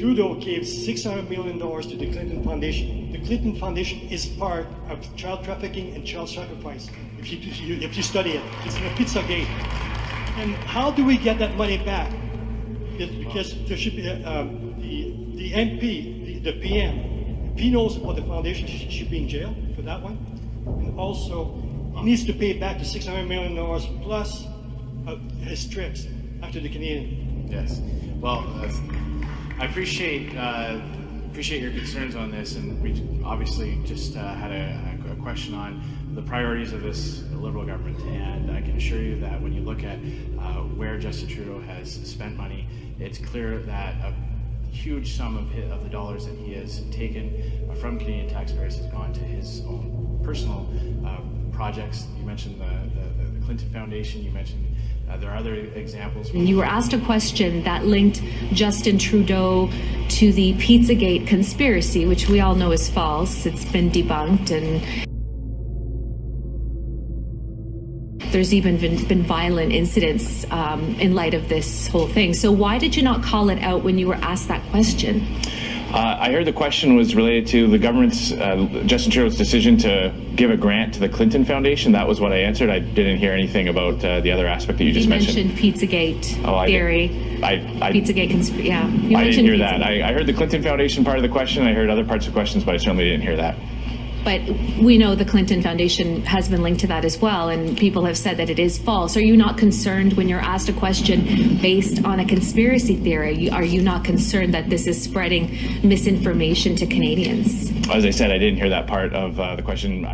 Trudeau gave $600 million to the Clinton Foundation. The Clinton Foundation is part of child trafficking and child sacrifice. If you study it, it's in a Pizzagate. And how do we get that money back? It's because there should be the MP, the PM. If he knows about the foundation, he should be in jail for that one. And also, he needs to pay back the $600 million plus his trips after the Canadian. Yes. Well, I appreciate your concerns on this, and we obviously just had a question on the priorities of this Liberal government, and I can assure you that when you look at where Justin Trudeau has spent money, it's clear that a huge sum of the dollars that he has taken from Canadian taxpayers has gone to his own personal projects. You mentioned the Clinton Foundation, you mentioned there are other examples. You were asked a question that linked Justin Trudeau to the Pizzagate conspiracy, which we all know is false. It's been debunked, and there's even been violent incidents in light of this whole thing. So why did you not call it out when you were asked that question? I heard the question was related to the government's, Justin Trudeau's decision to give a grant to the Clinton Foundation. That was what I answered. I didn't hear anything about the other aspect that you just mentioned. You mentioned Pizzagate theory. Pizzagate conspiracy, yeah. I didn't hear that. I heard the Clinton Foundation part of the question. I heard other parts of the questions, but I certainly didn't hear that. But we know the Clinton Foundation has been linked to that as well, and people have said that it is false. Are you not concerned when you're asked a question based on a conspiracy theory? Are you not concerned that this is spreading misinformation to Canadians? As I said, I didn't hear that part of the question.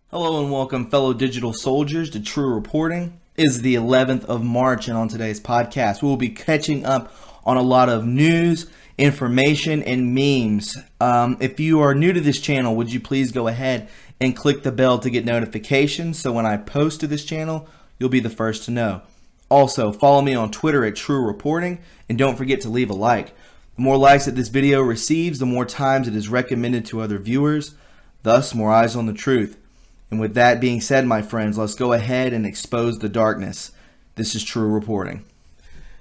Hello and welcome, fellow digital soldiers, to True Reporting. It is the 11th of March, and on today's podcast, we will be catching up on a lot of news, information, and memes. If you are new to this channel, would you please go ahead and click the bell to get notifications, so when I post to this channel, you'll be the first to know. Also, follow me on Twitter at True Reporting, and don't forget to leave a like. The more likes that this video receives, the more times it is recommended to other viewers, thus more eyes on the truth. And with that being said, my friends, let's go ahead and expose the darkness. This is True Reporting.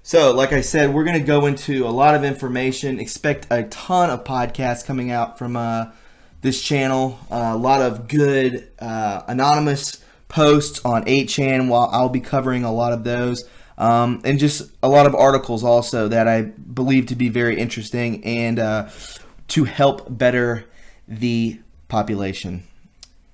So, like I said, we're going to go into a lot of information. Expect a ton of podcasts coming out from this channel. A lot of good anonymous posts on 8chan. While I'll be covering a lot of those. And just a lot of articles also that I believe to be very interesting and to help better the population.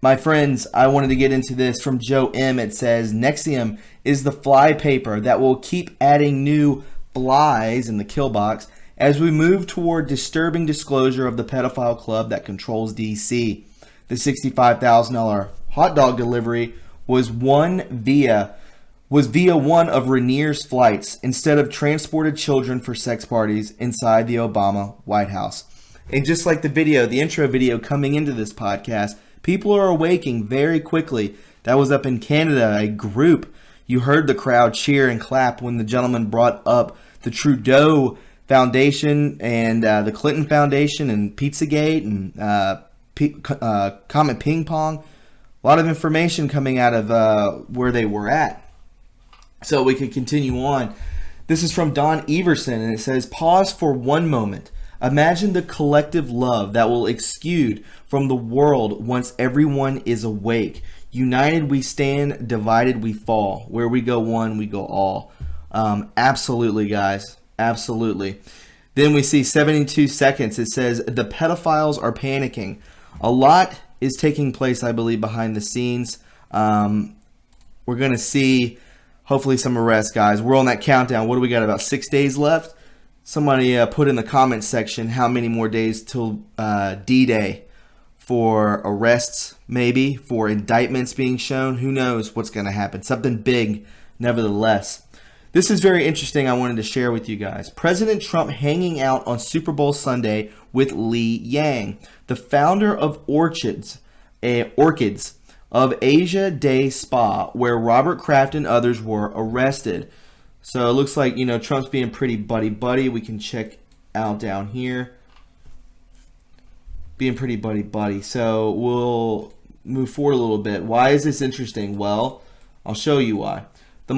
My friends, I wanted to get into this from Joe M. It says, Nexium is the fly paper that will keep adding new flies in the kill box as we move toward disturbing disclosure of the pedophile club that controls DC. The $65,000 hot dog delivery was via one of Rainier's flights instead of transported children for sex parties inside the Obama White House. And just like the intro video coming into this podcast, people are awaking very quickly. That was up in Canada, a group. You heard the crowd cheer and clap when the gentleman brought up the Trudeau Foundation and the Clinton Foundation and Pizzagate and Comet Ping Pong. A lot of information coming out of where they were at. So we could continue on. This is from Don Everson, and it says, pause for one moment. Imagine the collective love that will exude from the world once everyone is awake. United we stand, divided we fall. Where we go one, we go all. Absolutely, guys. Absolutely. Then we see 72 seconds. It says, the pedophiles are panicking. A lot is taking place, I believe, behind the scenes. We're going to see, hopefully, some arrests, guys. We're on that countdown. What do we got? About 6 days left? Somebody put in the comments section how many more days till D-Day for arrests, maybe, for indictments being shown. Who knows what's going to happen. Something big, nevertheless. This is very interesting. I wanted to share with you guys. President Trump hanging out on Super Bowl Sunday with Li Yang, the founder of Orchids of Asia Day Spa, where Robert Kraft and others were arrested. So it looks like, Trump's being pretty buddy-buddy. We can check out down here. Being pretty buddy-buddy. So we'll move forward a little bit. Why is this interesting? Well, I'll show you why. The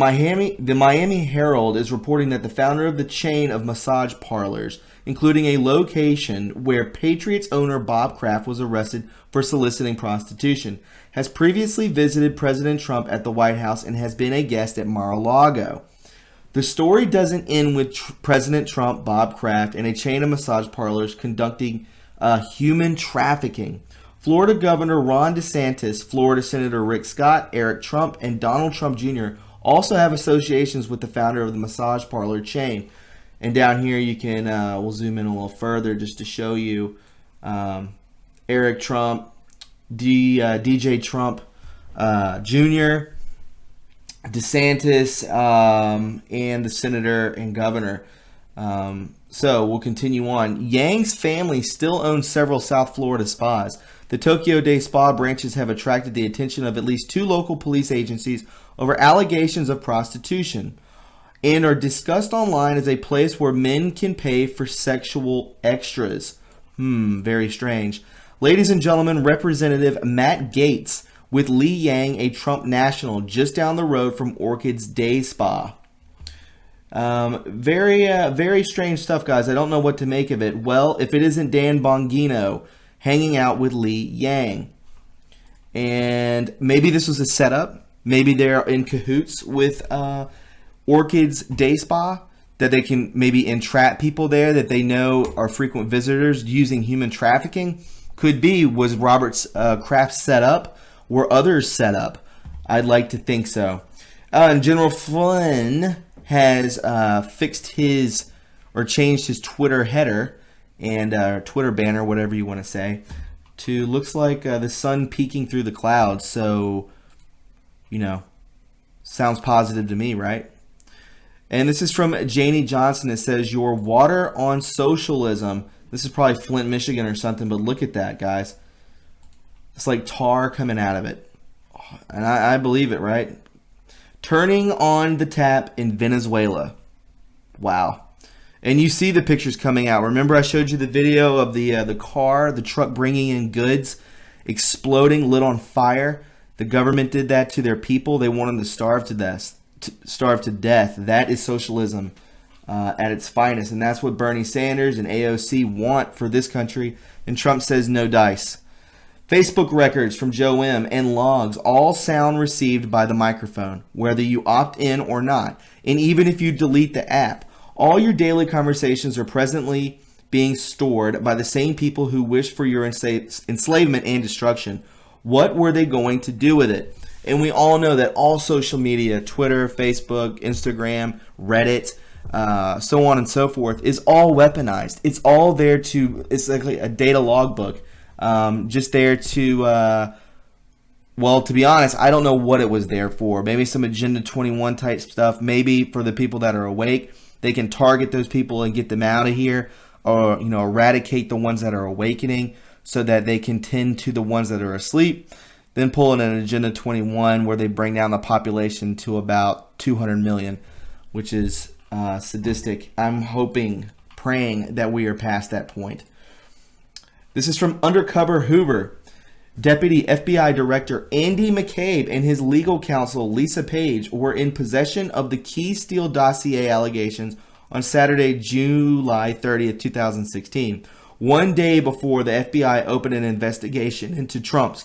Miami Herald is reporting that the founder of the chain of massage parlors, including a location where Patriots owner Bob Kraft was arrested for soliciting prostitution, has previously visited President Trump at the White House and has been a guest at Mar-a-Lago. The story doesn't end with President Trump, Bob Kraft, and a chain of massage parlors conducting human trafficking. Florida Governor Ron DeSantis, Florida Senator Rick Scott, Eric Trump, and Donald Trump Jr. also have associations with the founder of the massage parlor chain. And down here you can, we'll zoom in a little further just to show you Eric Trump, DJ Trump Jr., DeSantis, and the senator and governor. So we'll continue on. Yang's family still owns several South Florida spas. The Tokyo Day Spa branches have attracted the attention of at least 2 local police agencies over allegations of prostitution and are discussed online as a place where men can pay for sexual extras. Very strange. Ladies and gentlemen, Representative Matt Gaetz with Li Yang, a Trump national, just down the road from Orchids Day Spa. Very strange stuff, guys. I don't know what to make of it. Well, if it isn't Dan Bongino hanging out with Li Yang. And maybe this was a setup. Maybe they're in cahoots with Orchids Day Spa, that they can maybe entrap people there that they know are frequent visitors using human trafficking. Could be. Was Robert Kraft set up? Were others set up? I'd like to think so. And General Flynn has fixed his, or changed his Twitter header and Twitter banner, whatever you want to say, to looks like the sun peeking through the clouds. So, sounds positive to me, right? And this is from Janie Johnson. It says, your water on socialism. This is probably Flint, Michigan or something, but look at that, guys. It's like tar coming out of it. And I believe it, right? Turning on the tap in Venezuela. Wow. And you see the pictures coming out. Remember I showed you the video of the truck bringing in goods, exploding, lit on fire? The government did that to their people. They want them to starve to death. That is socialism at its finest. And that's what Bernie Sanders and AOC want for this country. And Trump says no dice. Facebook records from Joe M. and logs, all sound received by the microphone, whether you opt in or not. And even if you delete the app, all your daily conversations are presently being stored by the same people who wish for your enslavement and destruction. What were they going to do with it? And we all know that all social media, Twitter, Facebook, Instagram, Reddit, so on and so forth, is all weaponized. It's all there it's like a data logbook. Just there to, well, to be honest, I don't know what it was there for. Maybe some Agenda 21 type stuff. Maybe for the people that are awake, they can target those people and get them out of here, or, eradicate the ones that are awakening so that they can tend to the ones that are asleep. Then pull in an Agenda 21 where they bring down the population to about 200 million, which is sadistic. I'm hoping, praying that we are past that point. This is from Undercover Hoover. Deputy FBI Director Andy McCabe and his legal counsel Lisa Page were in possession of the Key Steele dossier allegations on Saturday, July 30th, 2016, one day before the FBI opened an investigation into Trump.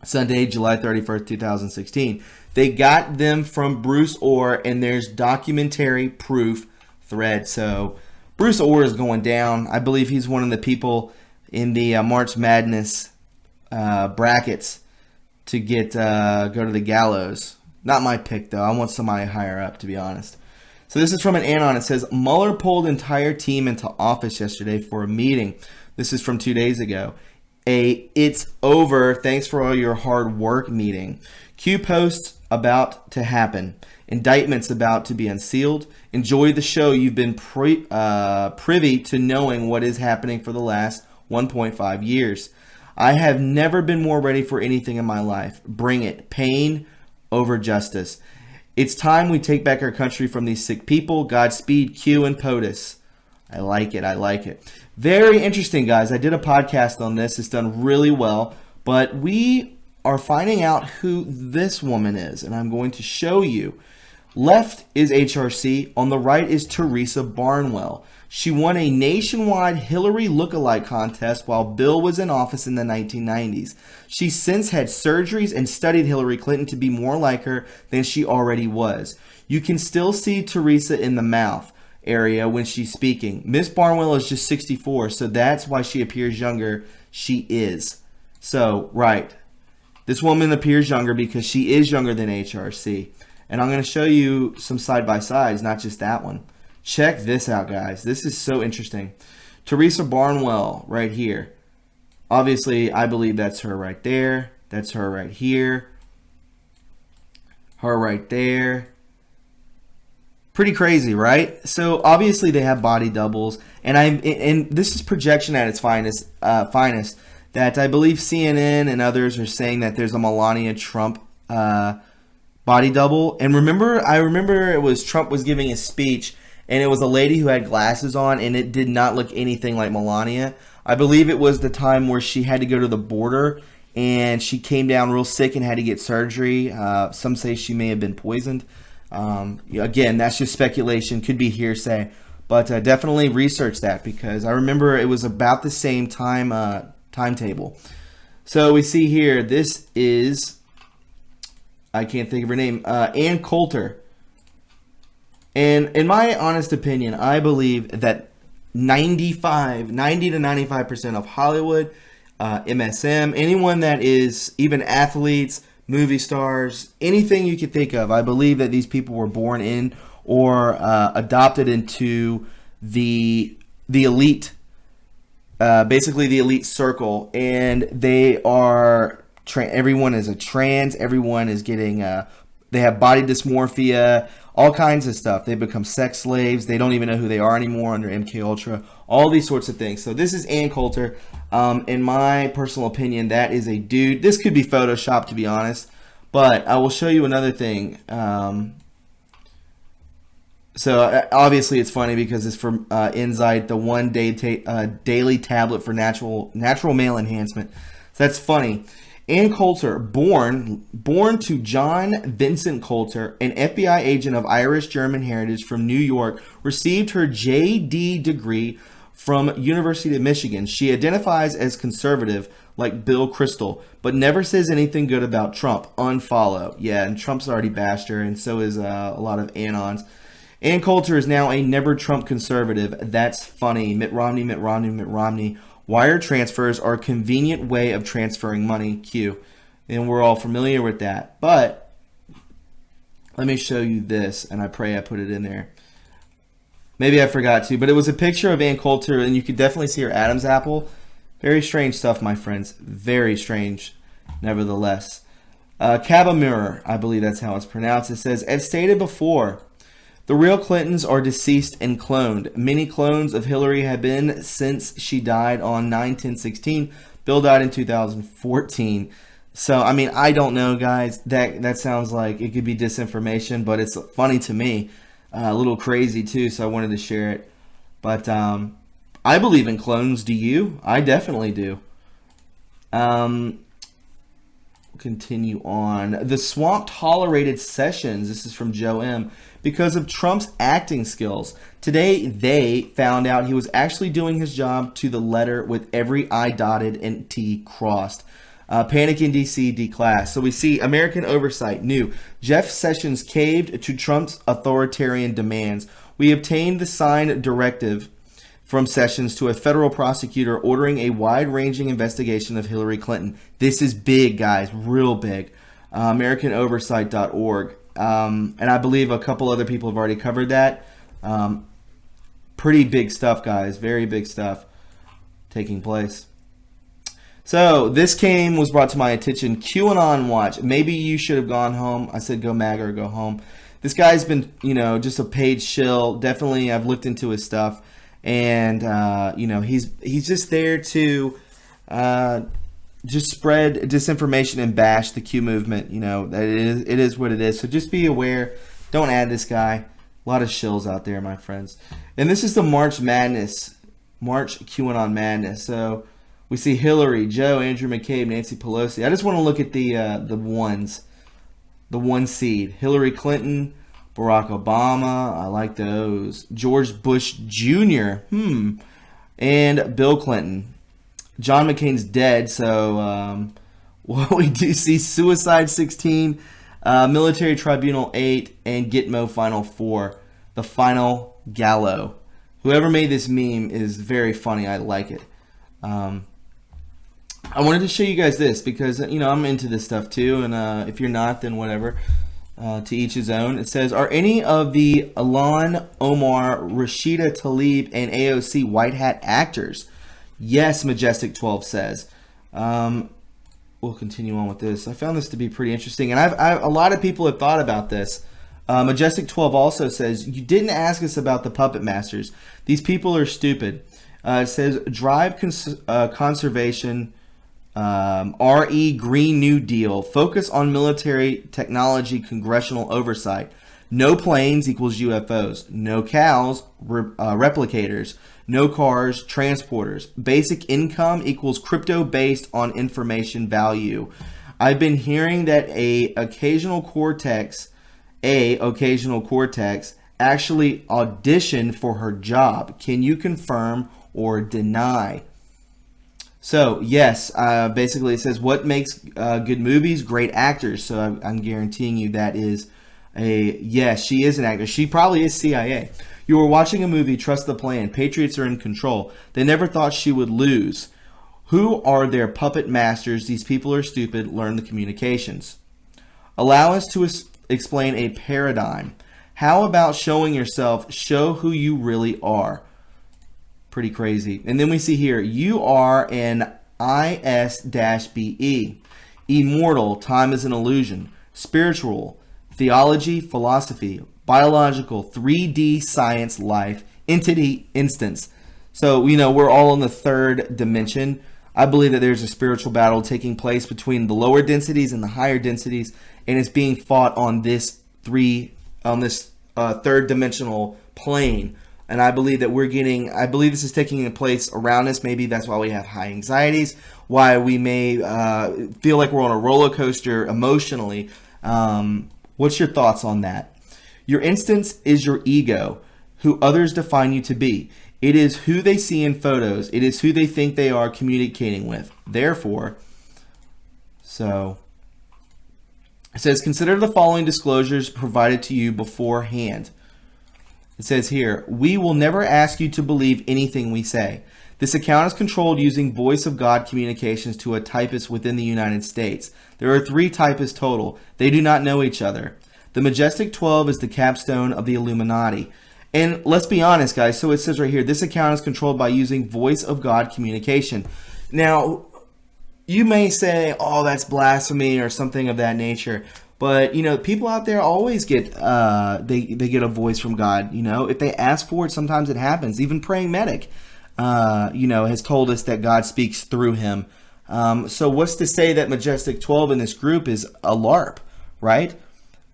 Sunday, July 31st, 2016. They got them from Bruce Orr, and there's documentary proof thread. So Bruce Orr is going down. I believe he's one of the people in the March Madness brackets to go to the gallows. Not my pick, though. I want somebody higher up, to be honest. So this is from an Anon. It says, Mueller pulled entire team into office yesterday for a meeting. This is from 2 days ago. a "it's over, thanks for all your hard work" meeting. Q posts about to happen. Indictments about to be unsealed. Enjoy the show. You've been privy to knowing what is happening for the last 1.5 years. I have never been more ready for anything in my life. Bring it. Pain over justice. It's time we take back our country from these sick people. Godspeed, Q and POTUS. I like it. I like it. Very interesting, guys. I did a podcast on this. It's done really well. But we are finding out who this woman is, and I'm going to show you. Left is HRC. On the right is Teresa Barnwell. She won a nationwide Hillary lookalike contest while Bill was in office in the 1990s. She since had surgeries and studied Hillary Clinton to be more like her than she already was. You can still see Teresa in the mouth area when she's speaking. Miss Barnwell is just 64, so that's why she appears younger. She is. So, right. This woman appears younger because she is younger than HRC. And I'm going to show you some side-by-sides, not just that one. Check this out, guys. This is so interesting. Teresa Barnwell right here. Obviously, I believe that's her right there. That's her right here. Her right there. Pretty crazy, right? So obviously they have body doubles, and this is projection at its finest. That I believe CNN and others are saying that there's a Melania Trump body double. And I remember it was Trump was giving a speech, and it was a lady who had glasses on, and it did not look anything like Melania. I believe it was the time where she had to go to the border, and she came down real sick and had to get surgery. Some say she may have been poisoned. Again, that's just speculation, could be hearsay, but definitely research that, because I remember it was about the same timetable. So we see here, this is, I can't think of her name, Ann Coulter. And in my honest opinion, I believe that 90 to 95% of Hollywood, MSM, anyone that is, even athletes, movie stars, anything you could think of, I believe that these people were born in or adopted into the elite, basically the elite circle, and they are everyone is a trans, everyone is getting they have body dysmorphia, all kinds of stuff. They become sex slaves. They don't even know who they are anymore under MK Ultra. All these sorts of things. So this is Ann Coulter. In my personal opinion, that is a dude. This could be Photoshopped, to be honest. But I will show you another thing. So obviously it's funny because it's from Insight, the one daily tablet for natural male enhancement. So that's funny. Ann Coulter, born to John Vincent Coulter, an FBI agent of Irish-German heritage from New York, received her JD degree from University of Michigan. She identifies as conservative, like Bill Kristol, but never says anything good about Trump. Unfollow. Yeah, and Trump's already bashed her, and so is a lot of Anons. Ann Coulter is now a never Trump conservative. That's funny. Mitt Romney, Mitt Romney, Mitt Romney. Wire transfers are a convenient way of transferring money, Q. And we're all familiar with that. But let me show you this, and I pray I put it in there. Maybe I forgot to, but it was a picture of Ann Coulter, and you could definitely see her Adam's apple. Very strange stuff, my friends. Very strange, nevertheless. Cabamur, I believe that's how it's pronounced. It says, as stated before, the real Clintons are deceased and cloned. Many clones of Hillary have been since she died on 9/10/16. Bill died in 2014. So, I mean, I don't know, guys. That sounds like it could be disinformation, but it's funny to me. A little crazy, too, so I wanted to share it. But I believe in clones. Do you? I definitely do. Continue on. The swamp tolerated Sessions. This is from Joe M. because of Trump's acting skills. Today, they found out he was actually doing his job to the letter with every I dotted and T crossed. Panic in D.C. declassed. So we see American oversight new. Jeff Sessions caved to Trump's authoritarian demands. We obtained the signed directive from Sessions to a federal prosecutor ordering a wide-ranging investigation of Hillary Clinton. This is big, guys, real big. AmericanOversight.org. And I believe a couple other people have already covered that. Pretty big stuff, guys. Very big stuff taking place. So this was brought to my attention. QAnon watch. Maybe you should have gone home. I said go MAGA or go home. This guy's been, just a paid shill. Definitely, I've looked into his stuff, and he's just there to just spread disinformation and bash the Q movement. That it is what it is. So just be aware. Don't add this guy. A lot of shills out there, my friends. And this is the March QAnon Madness. So we see Hillary, Joe, Andrew McCabe, Nancy Pelosi. I just want to look at the one seed. Hillary Clinton, Barack Obama. I like those. George Bush Jr. And Bill Clinton. John McCain's dead, so we do see Suicide 16, Military Tribunal 8, and Gitmo Final 4. The Final Gallo. Whoever made this meme is very funny. I like it. I wanted to show you guys this because, I'm into this stuff too. And if you're not, then whatever. To each his own. It says, are any of the Ilhan Omar, Rashida Tlaib, and AOC white hat actors? Yes, Majestic 12 says. We'll continue on with this. I found this to be pretty interesting. And a lot of people have thought about this. Majestic 12 also says, you didn't ask us about the puppet masters. These people are stupid. It says, drive conservation, RE Green New Deal, focus on military technology, congressional oversight. No planes equals UFOs. No cows, replicators. No cars, transporters. Basic income equals crypto based on information value. I've been hearing that occasional Cortex actually auditioned for her job. Can you confirm or deny? So, yes, basically it says, what makes good movies? Great actors. So I'm guaranteeing you that is yes, she is an actor. She probably is CIA. You were watching a movie, trust the plan. Patriots are in control. They never thought she would lose. Who are their puppet masters? These people are stupid. Learn the communications. Allow us to explain a paradigm. How about showing yourself? Show who you really are. Pretty crazy. And then we see here, you are an IS-BE. Immortal, time is an illusion. Spiritual, theology, philosophy. Biological, 3D science, life, entity, instance. So, we're all in the third dimension. I believe that there's a spiritual battle taking place between the lower densities and the higher densities, and it's being fought on this third dimensional plane. And I believe that this is taking place around us. Maybe that's why we have high anxieties, why we may feel like we're on a roller coaster emotionally. What's your thoughts on that? Your instance is your ego, who others define you to be. It is who they see in photos. It is who they think they are communicating with. Therefore, it says, consider the following disclosures provided to you beforehand. It says here, we will never ask you to believe anything we say. This account is controlled using Voice of God communications to a typist within the United States. There are 3 typists total. They do not know each other. The Majestic 12 is the capstone of the Illuminati. And let's be honest, guys. So it says right here, this account is controlled by using Voice of God communication. Now, you may say, oh, that's blasphemy or something of that nature. But, people out there always get, they get a voice from God. If they ask for it, sometimes it happens. Even Praying Medic, has told us that God speaks through him. So what's to say that Majestic 12 in this group is a LARP, right?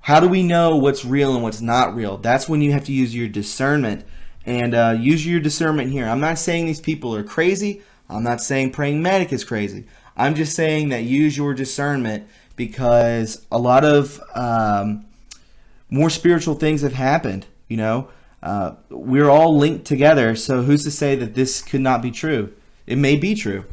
How do we know what's real and what's not real? That's when you have to use your discernment. And use your discernment here. I'm not saying these people are crazy. I'm not saying Praying Medic is crazy. I'm just saying that use your discernment, because a lot of more spiritual things have happened. We're all linked together. So who's to say that this could not be true? It may be true.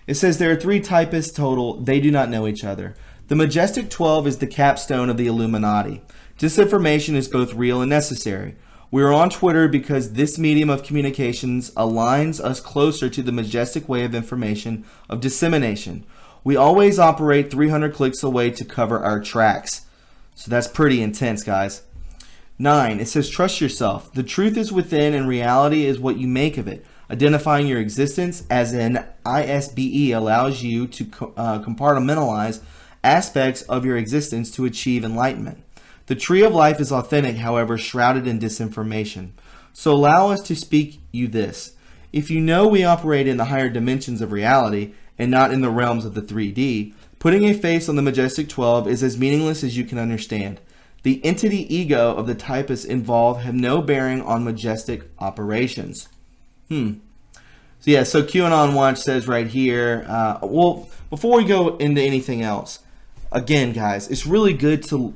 It says there are 3 typists total. They do not know each other. The Majestic 12 is the capstone of the Illuminati. Disinformation is both real and necessary. We are on Twitter because this medium of communications aligns us closer to the majestic way of information, of dissemination. We always operate 300 clicks away to cover our tracks. So that's pretty intense, guys. 9, it says trust yourself. The truth is within and reality is what you make of it. Identifying your existence as an ISBE allows you to compartmentalize aspects of your existence to achieve enlightenment. The tree of life is authentic, however, shrouded in disinformation. So allow us to speak you this. If you know we operate in the higher dimensions of reality and not in the realms of the 3D, putting a face on the Majestic 12 is as meaningless as you can understand. The entity ego of the typists involved have no bearing on Majestic operations. So QAnon Watch says right here, well, before we go into anything else, again, guys, it's really good to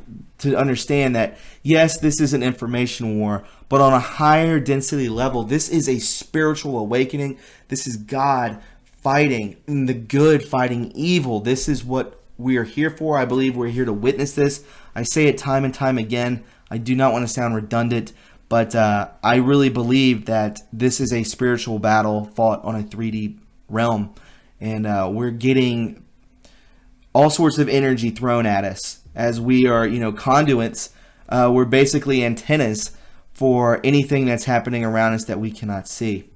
understand that, yes, this is an information war, but on a higher density level, this is a spiritual awakening. This is God fighting, and the good fighting evil. This is what we are here for. I believe we're here to witness this. I say it time and time again. I do not want to sound redundant, but I really believe that this is a spiritual battle fought on a 3D realm, and we're getting all sorts of energy thrown at us as we are, conduits. We're basically antennas for anything that's happening around us that we cannot see.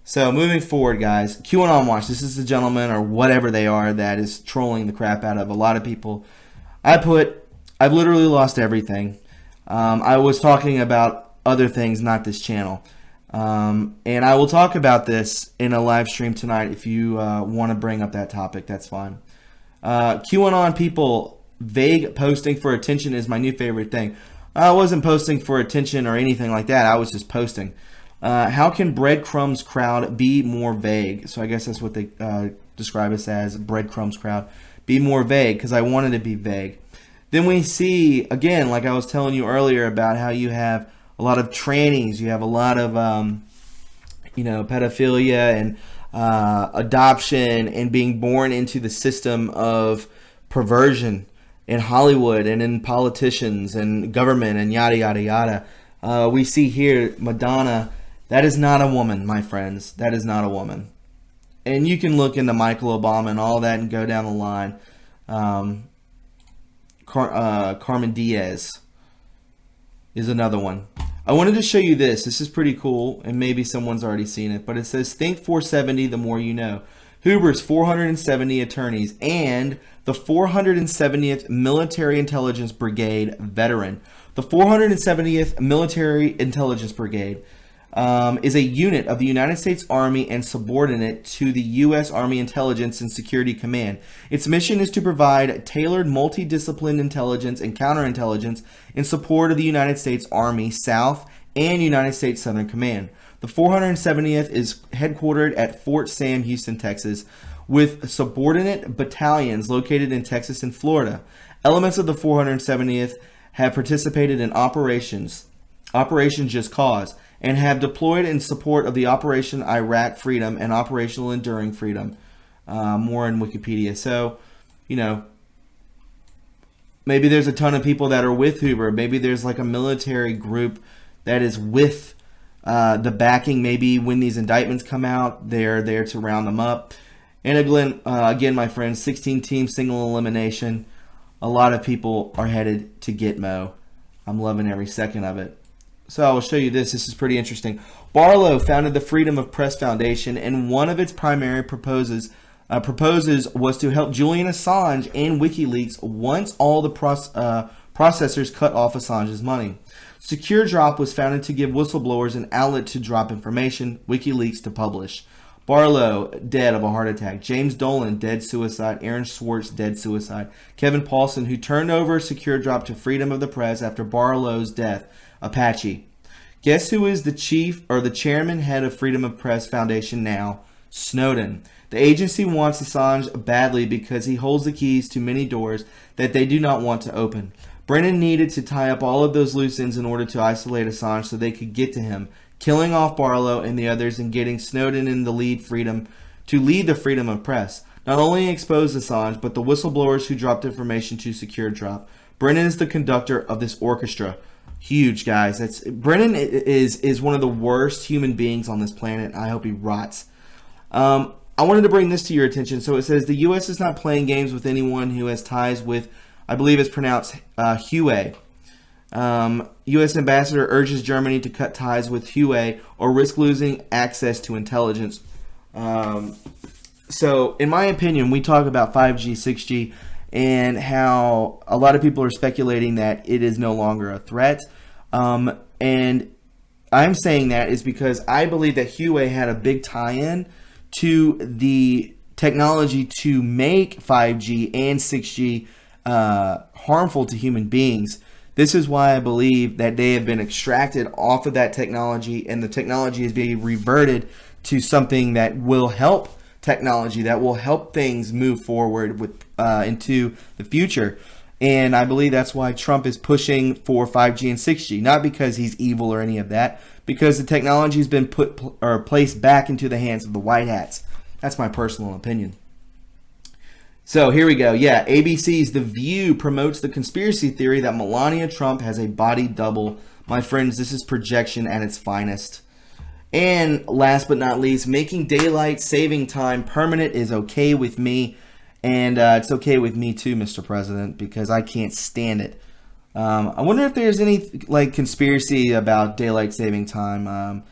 So moving forward, guys, QAnon Watch, this is the gentleman or whatever they are that is trolling the crap out of a lot of people. I've literally lost everything. I was talking about other things, not this channel. And I will talk about this in a live stream tonight. If you want to bring up that topic, that's fine. QAnon people, vague posting for attention is my new favorite thing. I wasn't posting for attention or anything like that. I was just posting. How can breadcrumbs crowd be more vague? So I guess that's what they describe us as, breadcrumbs crowd. Be more vague, because I wanted to be vague. Then we see, again, like I was telling you earlier about how you have a lot of trannies. You have a lot of, pedophilia and adoption and being born into the system of perversion in Hollywood and in politicians and government and yada, yada, yada. We see here Madonna. That is not a woman, my friends. That is not a woman. And you can look into Michael Obama and all that and go down the line. Carmen Diaz is another one. I wanted to show you this. This is pretty cool, and maybe someone's already seen it. But it says, think 470, the more you know. Huber's 470 attorneys and the 470th Military Intelligence Brigade veteran. The 470th Military Intelligence Brigade is a unit of the United States Army and subordinate to the U.S. Army Intelligence and Security Command. Its mission is to provide tailored multidisciplined intelligence and counterintelligence in support of the United States Army South and United States Southern Command. The 470th is headquartered at Fort Sam, Houston, Texas, with subordinate battalions located in Texas and Florida. Elements of the 470th have participated in Operation Just Cause, and have deployed in support of the Operation Iraq Freedom and Operational Enduring Freedom. More in Wikipedia. So, maybe there's a ton of people that are with Huber. Maybe there's like a military group that is with the backing. Maybe when these indictments come out, they're there to round them up. And again, my friends, 16-team single elimination. A lot of people are headed to Gitmo. I'm loving every second of it. So I will show you this. This is pretty interesting. Barlow founded the Freedom of Press Foundation, and one of its primary proposes was to help Julian Assange and WikiLeaks once all the processors cut off Assange's money. SecureDrop was founded to give whistleblowers an outlet to drop information, WikiLeaks to publish. Barlow, dead of a heart attack. James Dolan, dead suicide. Aaron Swartz, dead suicide. Kevin Paulson, who turned over SecureDrop to Freedom of the Press after Barlow's death. Apache. Guess who is the chief or the chairman head of Freedom of Press Foundation now? Snowden. The agency wants Assange badly because he holds the keys to many doors that they do not want to open. Brennan needed to tie up all of those loose ends in order to isolate Assange so they could get to him, killing off Barlow and the others and getting Snowden in the lead the freedom of press. Not only expose Assange, but the whistleblowers who dropped information to SecureDrop. Brennan is the conductor of this orchestra. Huge, guys. Brennan is one of the worst human beings on this planet. I hope he rots. I wanted to bring this to your attention. So it says the U.S. is not playing games with anyone who has ties with, I believe it's pronounced Huawei. U.S. ambassador urges Germany to cut ties with Huawei or risk losing access to intelligence. So, in my opinion, we talk about 5G, 6G, and how a lot of people are speculating that it is no longer a threat. And I'm saying that is because I believe that Huawei had a big tie-in to the technology to make 5G and 6G harmful to human beings. This is why I believe that they have been extracted off of that technology, and the technology is being reverted to something that will help technology, that will help things move forward with into the future. And I believe that's why Trump is pushing for 5G and 6G, not because he's evil or any of that, because the technology has been placed back into the hands of the white hats. That's my personal opinion. So here we go. Yeah, ABC's The View promotes the conspiracy theory that Melania Trump has a body double. My friends, this is projection at its finest. And last but not least, making daylight saving time permanent is okay with me. And it's okay with me too, Mr. President, because I can't stand it. I wonder if there's any conspiracy about daylight saving time.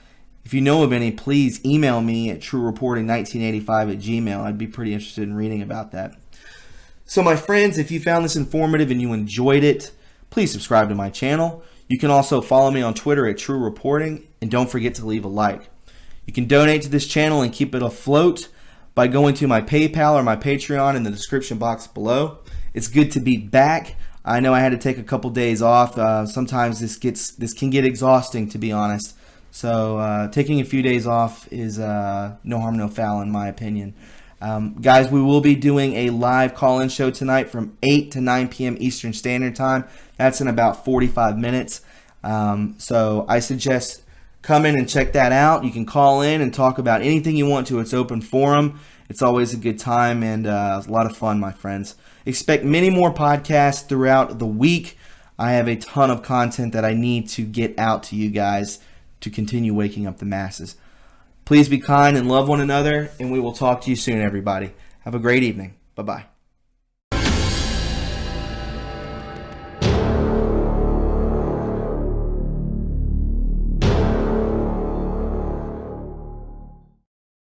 If you know of any, please email me at truereporting1985@gmail. I'd be pretty interested in reading about that. So my friends, if you found this informative and you enjoyed it, please subscribe to my channel. You can also follow me on Twitter at truereporting, and don't forget to leave a like. You can donate to this channel and keep it afloat by going to my PayPal or my Patreon in the description box below. It's good to be back. I know I had to take a couple days off. Sometimes this can get exhausting, to be honest. So taking a few days off is no harm, no foul, in my opinion. Guys, we will be doing a live call-in show tonight from 8 to 9 p.m. Eastern Standard Time. That's in about 45 minutes. So I suggest come in and check that out. You can call in and talk about anything you want to. It's open forum. It's always a good time and a lot of fun, my friends. Expect many more podcasts throughout the week. I have a ton of content that I need to get out to you guys to continue waking up the masses. Please be kind and love one another, and we will talk to you soon, everybody. Have a great evening. Bye-bye.